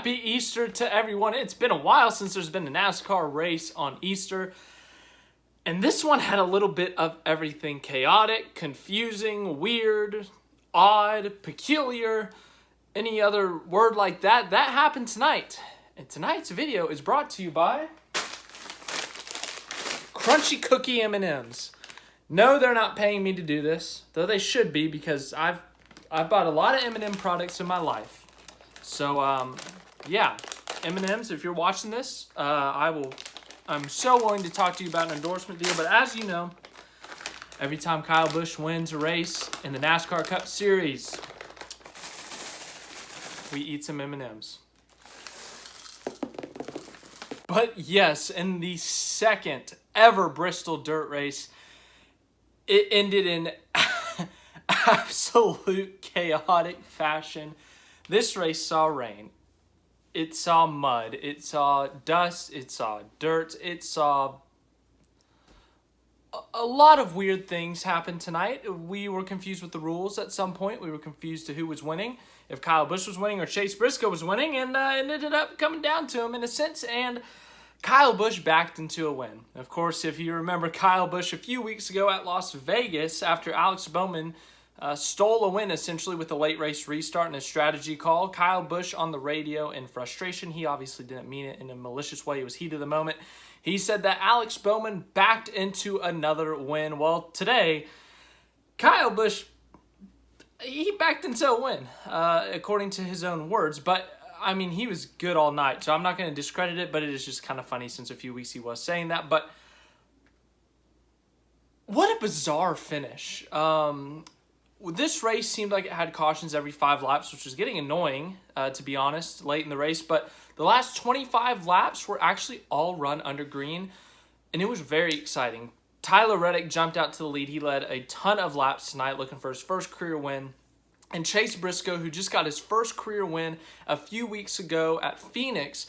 happy Easter to everyone. It's been a while since there's been a NASCAR race on Easter. And this one had a little bit of everything: chaotic, confusing, weird, odd, peculiar, any other word like that. That happened tonight. And tonight's video is brought to you by Crunchy Cookie M&Ms. No, they're not paying me to do this, though they should be, because I've bought a lot of M&M products in my life. So, yeah, M&Ms, if you're watching this, I'm so willing to talk to you about an endorsement deal. But as you know, every time Kyle Busch wins a race in the NASCAR Cup Series, we eat some M&Ms. But yes, in the second ever Bristol Dirt race, it ended in absolute chaotic fashion. This race saw rain, it saw mud, it saw dust, it saw dirt, it saw a lot of weird things happen tonight. We were confused with the rules at some point. We were confused to who was winning, if Kyle Busch was winning or Chase Briscoe was winning, and it ended up coming down to him in a sense, and Kyle Busch backed into a win. Of course, if you remember Kyle Busch a few weeks ago at Las Vegas, after Alex Bowman stole a win essentially with a late race restart and a strategy call, Kyle Busch on the radio in frustration, he obviously didn't mean it in a malicious way, it was heat of the moment, he said that Alex Bowman backed into another win. Well, today, Kyle Busch, he backed into a win, according to his own words, but I mean, he was good all night, so I'm not going to discredit it, but it is just kind of funny since a few weeks he was saying that. But what a bizarre finish. This race seemed like it had cautions every 5 laps, which was getting annoying, to be honest, late in the race. But the last 25 laps were actually all run under green, and it was very exciting. Tyler Reddick jumped out to the lead. He led a ton of laps tonight, looking for his first career win. And Chase Briscoe, who just got his first career win a few weeks ago at Phoenix,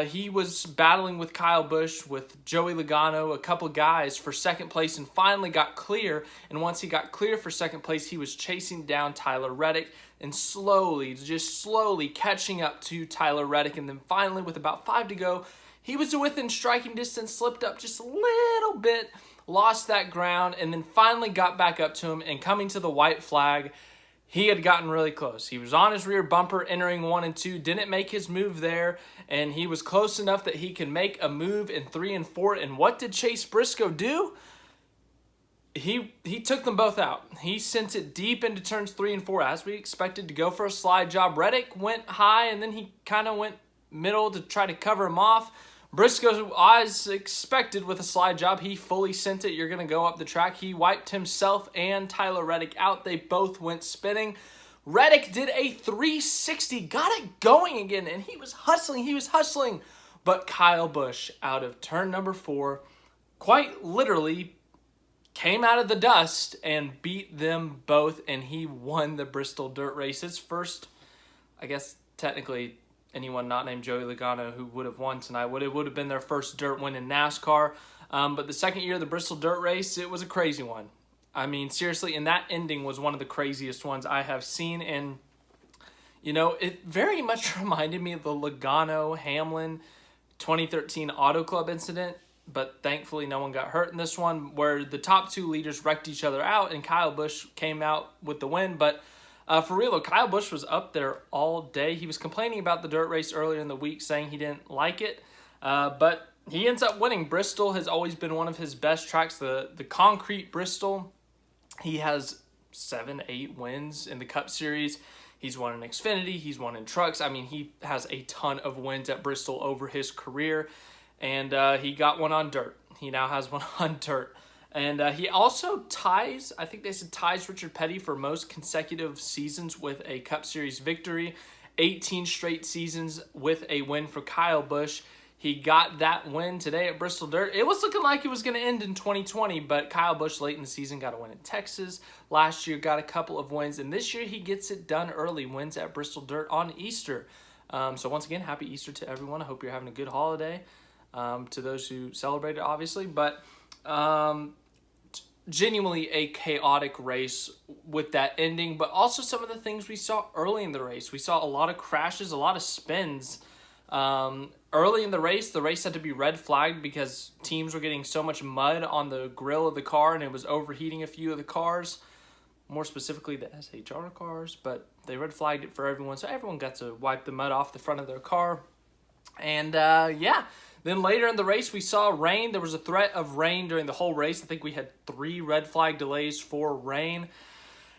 he was battling with Kyle Busch, with Joey Logano, a couple guys for second place, and finally got clear. And once he got clear for second place, he was chasing down Tyler Reddick and slowly catching up to Tyler Reddick. And then finally, with about 5 to go, he was within striking distance, slipped up just a little bit, lost that ground, and then finally got back up to him. And coming to the white flag, he had gotten really close. He was on his rear bumper entering 1 and 2, didn't make his move there, and he was close enough that he could make a move in 3 and 4. And what did Chase Briscoe do? He took them both out. He sent it deep into turns 3 and 4, as we expected, to go for a slide job. Reddick went high, and then he kind of went middle to try to cover him off. Briscoe, as expected with a slide job, he fully sent it. You're going to go up the track. He wiped himself and Tyler Reddick out. They both went spinning. Reddick did a 360, got it going again, and he was hustling. But Kyle Busch, out of turn number 4, quite literally came out of the dust and beat them both, and he won the Bristol Dirt race. His first, I guess, technically, anyone not named Joey Logano who would have won tonight would have been their first dirt win in NASCAR. But the second year of the Bristol Dirt race, it was a crazy one. I mean, seriously, and that ending was one of the craziest ones I have seen. And, you know, it very much reminded me of the Logano-Hamlin 2013 Auto Club incident. But thankfully, no one got hurt in this one, where the top 2 leaders wrecked each other out, and Kyle Busch came out with the win. But for real, though, Kyle Busch was up there all day. He was complaining about the dirt race earlier in the week, saying he didn't like it. But he ends up winning. Bristol has always been one of his best tracks. The concrete Bristol, he has 7, 8 wins in the Cup Series. He's won in Xfinity. He's won in trucks. I mean, he has a ton of wins at Bristol over his career. And he got one on dirt. He now has one on dirt. And he also ties, I think they said ties Richard Petty for most consecutive seasons with a Cup Series victory. 18 straight seasons with a win for Kyle Busch. He got that win today at Bristol Dirt. It was looking like it was going to end in 2020, but Kyle Busch late in the season got a win in Texas. Last year got a couple of wins, and this year he gets it done early, wins at Bristol Dirt on Easter. So once again, happy Easter to everyone. I hope you're having a good holiday, to those who celebrate it, obviously. But genuinely a chaotic race with that ending, but also some of the things we saw early in the race. We saw a lot of crashes, a lot of spins. Early in the race had to be red flagged because teams were getting so much mud on the grill of the car and it was overheating a few of the cars, more specifically the SHR cars, but they red flagged it for everyone, so everyone got to wipe the mud off the front of their car. And then later in the race, we saw rain. There was a threat of rain during the whole race. I think we had 3 red flag delays for rain.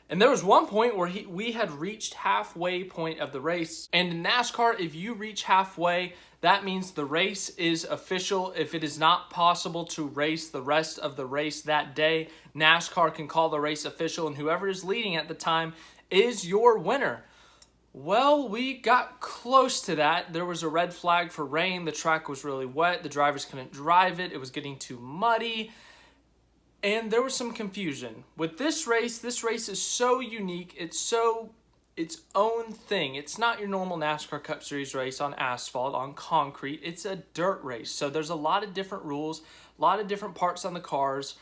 And there was one point where we had reached halfway point of the race. And in NASCAR, if you reach halfway, that means the race is official. If it is not possible to race the rest of the race that day, NASCAR can call the race official, and whoever is leading at the time is your winner. Well, we got close to that. There was a red flag for rain. The track was really wet. The drivers couldn't drive it. It was getting too muddy. And there was some confusion. With this race is so unique. It's its own thing. It's not your normal NASCAR Cup Series race on asphalt, on concrete. It's a dirt race. So there's a lot of different rules, a lot of different parts on the cars.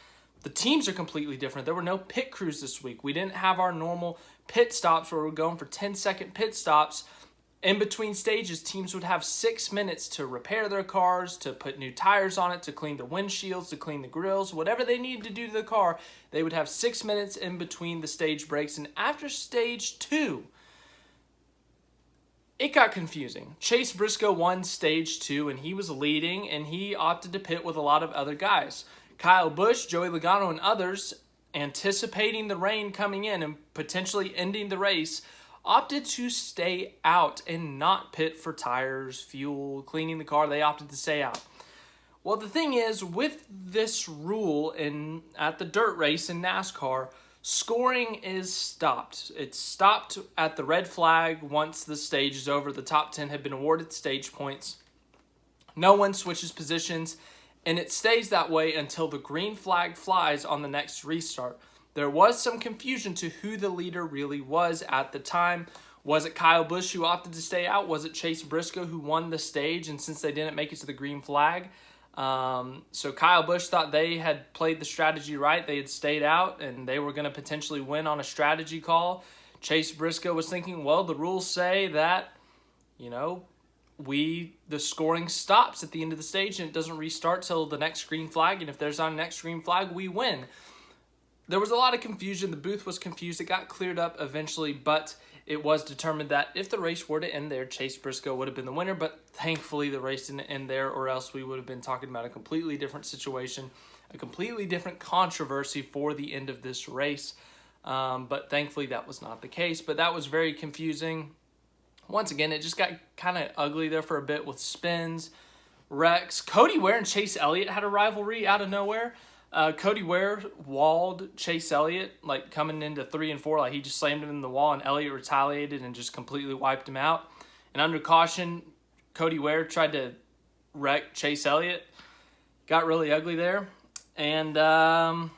The teams are completely different. There were no pit crews this week. We didn't have our normal pit stops where we're going for 10-second pit stops. In between stages, teams would have 6 minutes to repair their cars, to put new tires on it, to clean the windshields, to clean the grills, whatever they needed to do to the car. They would have 6 minutes in between the stage breaks. And after stage 2, it got confusing. Chase Briscoe won stage 2, and he was leading, and he opted to pit with a lot of other guys. Kyle Busch, Joey Logano, and others, anticipating the rain coming in and potentially ending the race, opted to stay out and not pit for tires, fuel, cleaning the car. They opted to stay out. Well, the thing is, with this rule at the dirt race in NASCAR, scoring is stopped. It's stopped at the red flag once the stage is over. The top 10 have been awarded stage points. No one switches positions, and it stays that way until the green flag flies on the next restart. There was some confusion to who the leader really was at the time. Was it Kyle Busch who opted to stay out? Was it Chase Briscoe who won the stage, and since they didn't make it to the green flag? So Kyle Busch thought they had played the strategy right. They had stayed out, and they were going to potentially win on a strategy call. Chase Briscoe was thinking, well, the rules say that, the scoring stops at the end of the stage, and it doesn't restart till the next green flag, and if there's not a next green flag, we win. There was a lot of confusion. The booth was confused. It got cleared up eventually, but it was determined that if the race were to end there, Chase Briscoe would have been the winner, but thankfully the race didn't end there, or else we would have been talking about a completely different situation, a completely different controversy for the end of this race. But thankfully that was not the case, but that was very confusing. Once again, it just got kind of ugly there for a bit with spins, wrecks. Cody Ware and Chase Eliott had a rivalry out of nowhere. Cody Ware walled Chase Eliott, coming into 3 and 4, he just slammed him in the wall, and Eliott retaliated and just completely wiped him out. And under caution, Cody Ware tried to wreck Chase Eliott. Got really ugly there. And, there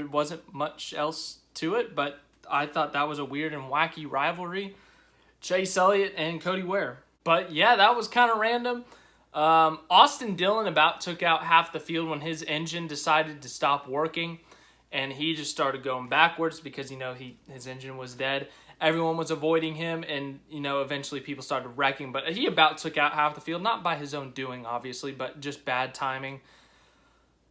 wasn't much else to it, but I thought that was a weird and wacky rivalry. Chase Eliott and Cody Ware. But, yeah, that was kind of random. Austin Dillon about took out half the field when his engine decided to stop working, and he just started going backwards because his engine was dead. Everyone was avoiding him, and eventually people started wrecking, but he about took out half the field, not by his own doing obviously, but just bad timing.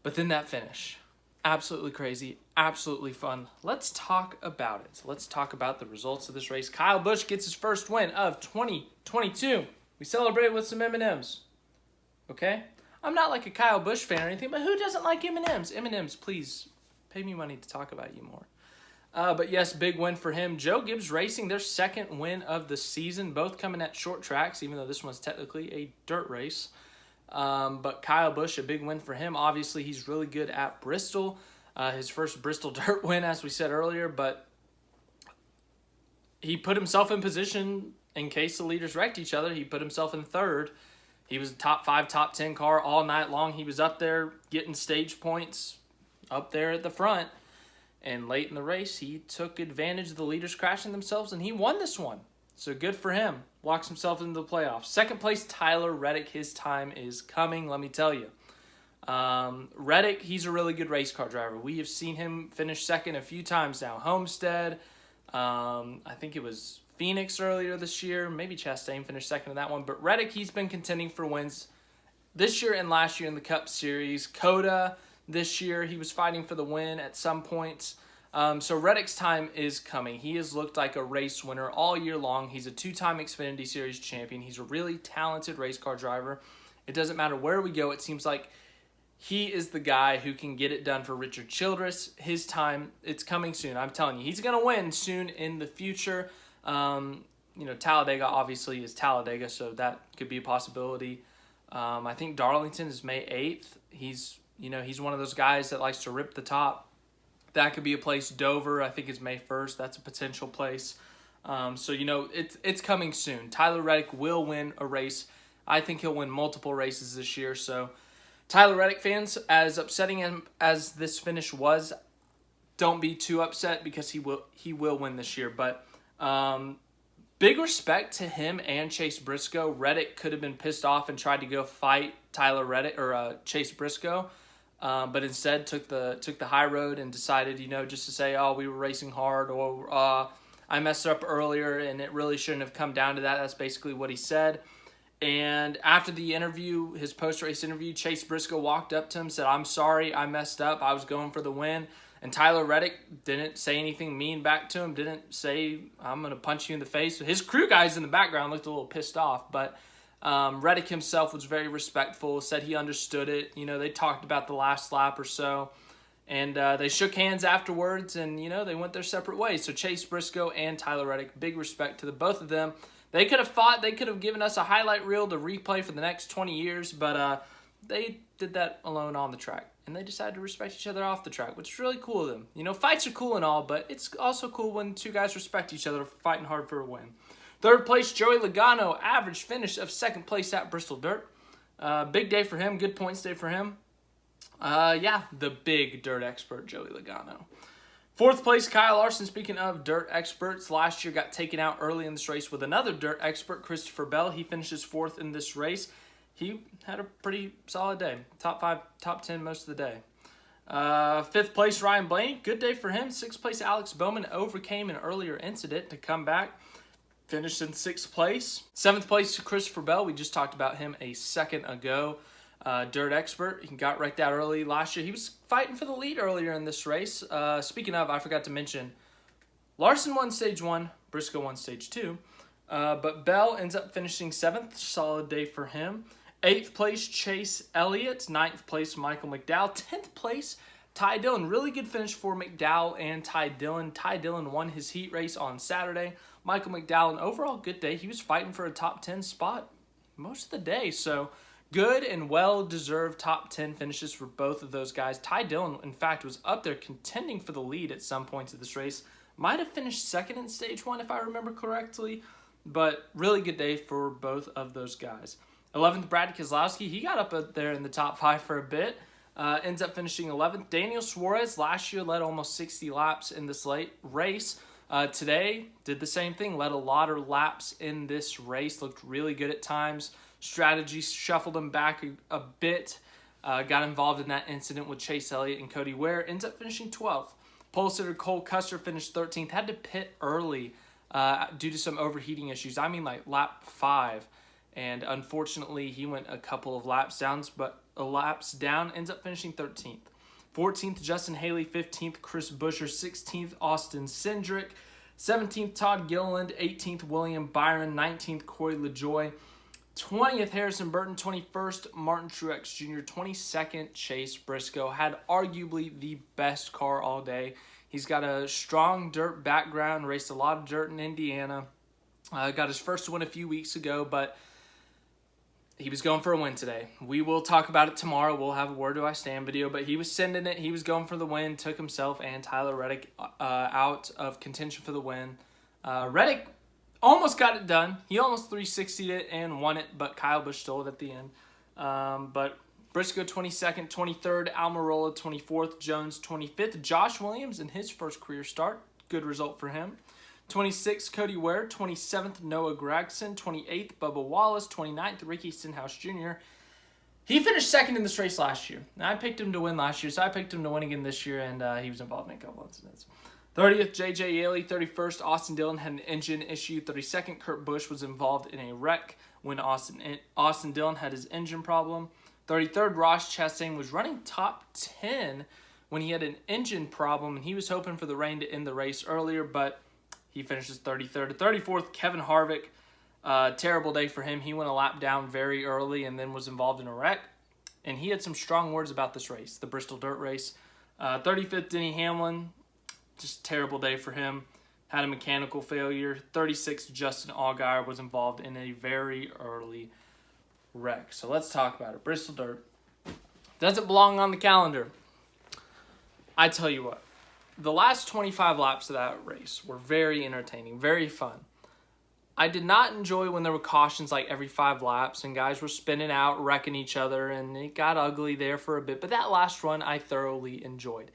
But then that finish, absolutely crazy, absolutely fun. Let's talk about it. Let's talk about the results of this race. Kyle Busch gets his first win of 2022. We celebrated with some M&Ms. Okay? I'm not like a Kyle Busch fan or anything, but who doesn't like M&Ms? M&Ms, please pay me money to talk about you more. But yes, big win for him. Joe Gibbs Racing, their second win of the season, both coming at short tracks, even though this one's technically a dirt race. But Kyle Busch, a big win for him. Obviously, he's really good at Bristol. His first Bristol Dirt win, as we said earlier, but he put himself in position in case the leaders wrecked each other. He put himself in third. He was a top 5, top 10 car all night long. He was up there getting stage points up there at the front. And late in the race, he took advantage of the leaders crashing themselves, and he won this one. So good for him. Walks himself into the playoffs. Second place, Tyler Reddick. His time is coming, let me tell you. Reddick, he's a really good race car driver. We have seen him finish second a few times now. Homestead, I think it was Phoenix earlier this year. Maybe Chastain finished second in that one. But Reddick, he's been contending for wins this year and last year in the Cup Series. Coda, this year, he was fighting for the win at some points. So Reddick's time is coming. He has looked like a race winner all year long. He's a two-time Xfinity Series champion. He's a really talented race car driver. It doesn't matter where we go. It seems like he is the guy who can get it done for Richard Childress. His time, it's coming soon. I'm telling you, he's going to win soon in the future. Talladega obviously is Talladega, so that could be a possibility. I think Darlington is May 8th. He's one of those guys that likes to rip the top. That could be a place. Dover, I think, is May 1st. That's a potential place. It's coming soon. Tyler Reddick will win a race. I think he'll win multiple races this year. So, Tyler Reddick fans, as upsetting as this finish was, don't be too upset because he will win this year. But big respect to him and Chase Briscoe. Reddick could have been pissed off and tried to go fight Tyler Reddick or Chase Briscoe. But instead took the high road and decided, just to say, oh, we were racing hard, or I messed up earlier, and it really shouldn't have come down to that. That's basically what he said. And after the interview, his post-race interview, Chase Briscoe walked up to him, said, I'm sorry, I messed up. I was going for the win. And Tyler Reddick didn't say anything mean back to him, didn't say, I'm going to punch you in the face. His crew guys in the background looked a little pissed off, but Reddick himself was very respectful, said he understood it. They talked about the last lap or so, and they shook hands afterwards, and, they went their separate ways. So Chase Briscoe and Tyler Reddick, big respect to the both of them. They could have fought. They could have given us a highlight reel to replay for the next 20 years, but they did that alone on the track, and they decided to respect each other off the track, which is really cool of them. Fights are cool and all, but it's also cool when two guys respect each other, fighting hard for a win. Third place, Joey Logano, average finish of second place at Bristol Dirt. Big day for him, good points day for him. The big dirt expert, Joey Logano. Fourth place, Kyle Larson. Speaking of dirt experts, last year got taken out early in this race with another dirt expert, Christopher Bell. He finishes fourth in this race. He had a pretty solid day. Top 5, top 10 most of the day. Fifth place, Ryan Blaney. Good day for him. Sixth place, Alex Bowman overcame an earlier incident to come back. Finished in sixth place. Seventh place, Christopher Bell. We just talked about him a second ago. Dirt expert. He got wrecked out early last year. He was fighting for the lead earlier in this race. Speaking of, I forgot to mention, Larson won stage 1, Briscoe won stage 2. But Bell ends up finishing 7th. Solid day for him. 8th place, Chase Eliott. 9th place, Michael McDowell. 10th place, Ty Dillon. Really good finish for McDowell and Ty Dillon. Ty Dillon won his heat race on Saturday. Michael McDowell, an overall good day. He was fighting for a top 10 spot most of the day. So good and well-deserved top 10 finishes for both of those guys. Ty Dillon, in fact, was up there contending for the lead at some points of this race. Might have finished second in stage 1 if I remember correctly. But really good day for both of those guys. 11th, Brad Keselowski. He got up there in the top 5 for a bit. Ends up finishing 11th. Daniel Suarez last year led almost 60 laps in this late race. Today, did the same thing. Led a lot of laps in this race. Looked really good at times. Strategy shuffled him back a bit. Got involved in that incident with Chase Elliott and Cody Ware. Ends up finishing 12th. Pole sitter Cole Custer finished 13th. Had to pit early due to some overheating issues. I mean, like lap 5. And unfortunately, he went a couple of laps down. Ends up finishing 13th. 14th, Justin Haley. 15th, Chris Buescher. 16th, Austin Cindric. 17th, Todd Gilliland. 18th, William Byron. 19th, Corey LaJoie. 20th, Harrison Burton. 21st, Martin Truex Jr. 22nd, Chase Briscoe. Had arguably the best car all day. He's got a strong dirt background. Raced a lot of dirt in Indiana. Got his first win a few weeks ago, but he was going for a win today. We will talk about it tomorrow. We'll have a Where Do I Stand video, but he was sending it. He was going for the win, took himself and Tyler Reddick out of contention for the win. Reddick almost got it done. He almost 360'd it and won it, but Kyle Busch stole it at the end. But Briscoe 22nd, 23rd, Almirola 24th, Jones 25th, Josh Williams in his first career start. Good result for him. 26th, Cody Ware. 27th, Noah Gragson. 28th, Bubba Wallace. 29th, Ricky Stenhouse Jr. He finished second in this race last year. I picked him to win last year, so I picked him to win again this year, and he was involved in a couple incidents. 30th, J.J. Yaley. 31st, Austin Dillon had an engine issue. 32nd, Kurt Busch was involved in a wreck when Austin Dillon had his engine problem. 33rd, Ross Chastain was running top 10 when he had an engine problem, and he was hoping for the rain to end the race earlier, but he finishes 33rd. 34th, Kevin Harvick. Terrible day for him. He went a lap down very early and then was involved in a wreck, and he had some strong words about this race, the Bristol Dirt race. 35th, Denny Hamlin. Just terrible day for him. Had a mechanical failure. 36th, Justin Allgaier was involved in a very early wreck. So let's talk about it. Bristol Dirt doesn't belong on the calendar. I tell you what, the last 25 laps of that race were very entertaining, very fun. I did not enjoy when there were cautions like every 5 laps and guys were spinning out, wrecking each other, and it got ugly there for a bit. But that last run I thoroughly enjoyed.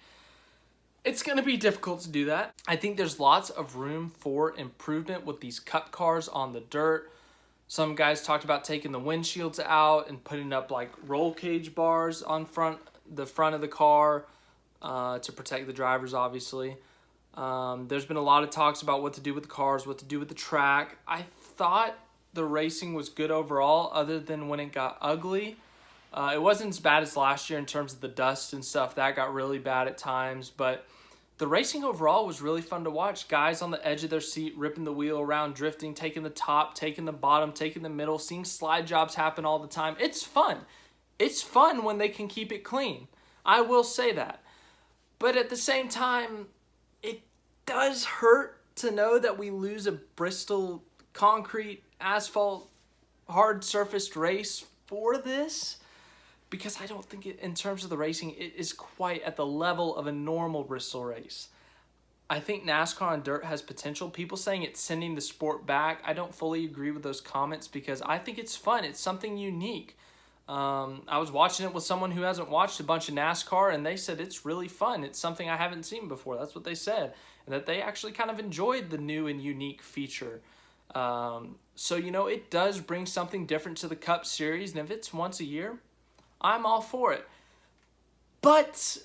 It's going to be difficult to do that. I think there's lots of room for improvement with these cup cars on the dirt. Some guys talked about taking the windshields out and putting up like roll cage bars on the front of the car to protect the drivers, obviously. There's been a lot of talks about what to do with the cars, what to do with the track. I thought the racing was good overall, other than when it got ugly. It wasn't as bad as last year in terms of the dust and stuff. That got really bad at times, but the racing overall was really fun to watch. Guys on the edge of their seat, ripping the wheel around, drifting, taking the top, taking the bottom, taking the middle, seeing slide jobs happen all the time. It's fun. It's fun when they can keep it clean. I will say that. But at the same time, it does hurt to know that we lose a Bristol concrete, asphalt, hard surfaced race for this, because I don't think in terms of the racing, it is quite at the level of a normal Bristol race. I think NASCAR on dirt has potential. People saying it's sending the sport back, I don't fully agree with those comments because I think it's fun. It's something unique. I was watching it with someone who hasn't watched a bunch of NASCAR, and they said it's really fun. It's something I haven't seen before. That's what they said. And that they actually kind of enjoyed the new and unique feature. So, it does bring something different to the Cup Series, and if it's once a year, I'm all for it. But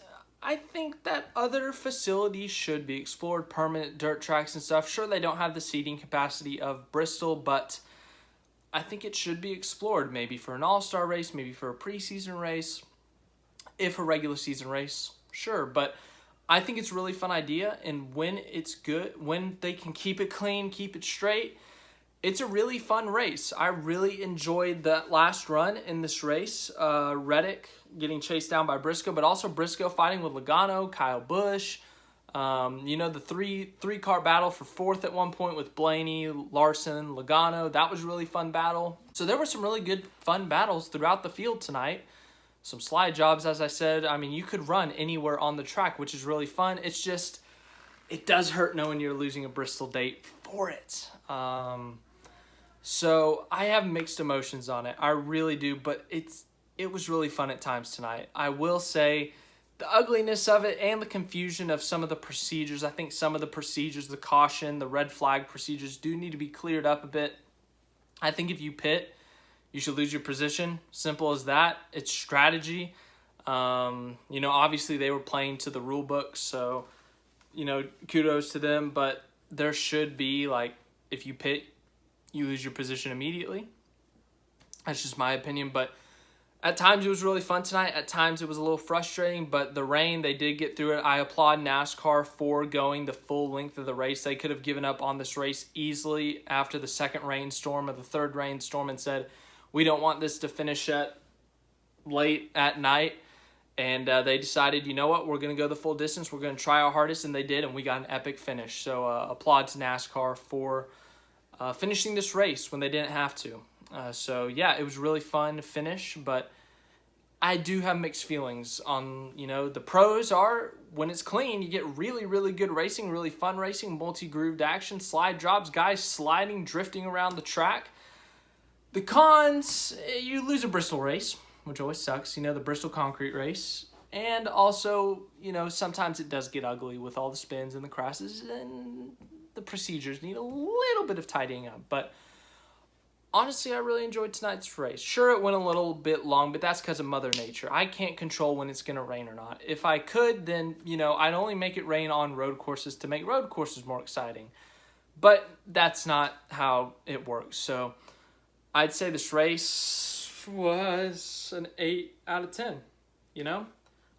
I think that other facilities should be explored, permanent dirt tracks and stuff. Sure, they don't have the seating capacity of Bristol, but I think it should be explored, maybe for an all-star race, maybe for a preseason race. If a regular season race, sure. But I think it's a really fun idea, and when it's good, when they can keep it clean, keep it straight, it's a really fun race. I really enjoyed that last run in this race. Reddick getting chased down by Briscoe, but also Briscoe fighting with Logano, Kyle Busch. The three-car battle for 4th at one point with Blaney, Larson, Logano. That was a really fun battle. So there were some really good, fun battles throughout the field tonight. Some slide jobs, as I said. I mean, you could run anywhere on the track, which is really fun. It's just, it does hurt knowing you're losing a Bristol date for it. So I have mixed emotions on it. I really do, but it was really fun at times tonight. I will say the ugliness of it and the confusion of some of the procedures. I think some of the procedures, the caution, the red flag procedures do need to be cleared up a bit. I think if you pit, you should lose your position. Simple as that. It's strategy. Obviously they were playing to the rule book, so, kudos to them, but there should be, if you pit, you lose your position immediately. That's just my opinion, but at times it was really fun tonight. At times it was a little frustrating, but the rain, they did get through it. I applaud NASCAR for going the full length of the race. They could have given up on this race easily after the second rainstorm or the third rainstorm and said, we don't want this to finish at late at night. And they decided, you know what, we're going to go the full distance. We're going to try our hardest, and they did, and we got an epic finish. So applaud to NASCAR for finishing this race when they didn't have to. It was really fun to finish, but I do have mixed feelings on, the pros are, when it's clean, you get really, really good racing, really fun racing, multi-grooved action, slide drops, guys sliding, drifting around the track. The cons, you lose a Bristol race, which always sucks, the Bristol concrete race. And also, sometimes it does get ugly with all the spins and the crashes, and the procedures need a little bit of tidying up. But honestly, I really enjoyed tonight's race. Sure, it went a little bit long, but that's because of Mother Nature. I can't control when it's going to rain or not. If I could, then, I'd only make it rain on road courses to make road courses more exciting. But that's not how it works. So I'd say this race was an 8 out of 10,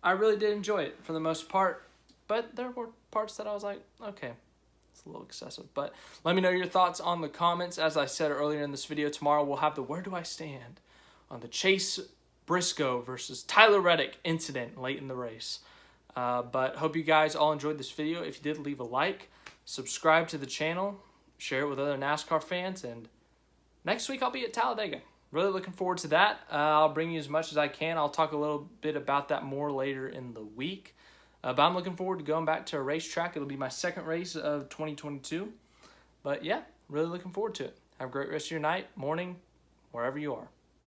I really did enjoy it for the most part, but there were parts that I was like, okay, it's a little excessive. But let me know your thoughts on the comments. As I said earlier in this video, tomorrow we'll have the Where Do I Stand on the Chase Briscoe versus Tyler Reddick incident late in the race. But hope you guys all enjoyed this video. If you did, leave a like, subscribe to the channel, share it with other NASCAR fans, and next week I'll be at Talladega. Really looking forward to that. I'll bring you as much as I can. I'll talk a little bit about that more later in the week. But I'm looking forward to going back to a racetrack. It'll be my second race of 2022. But yeah, really looking forward to it. Have a great rest of your night, morning, wherever you are.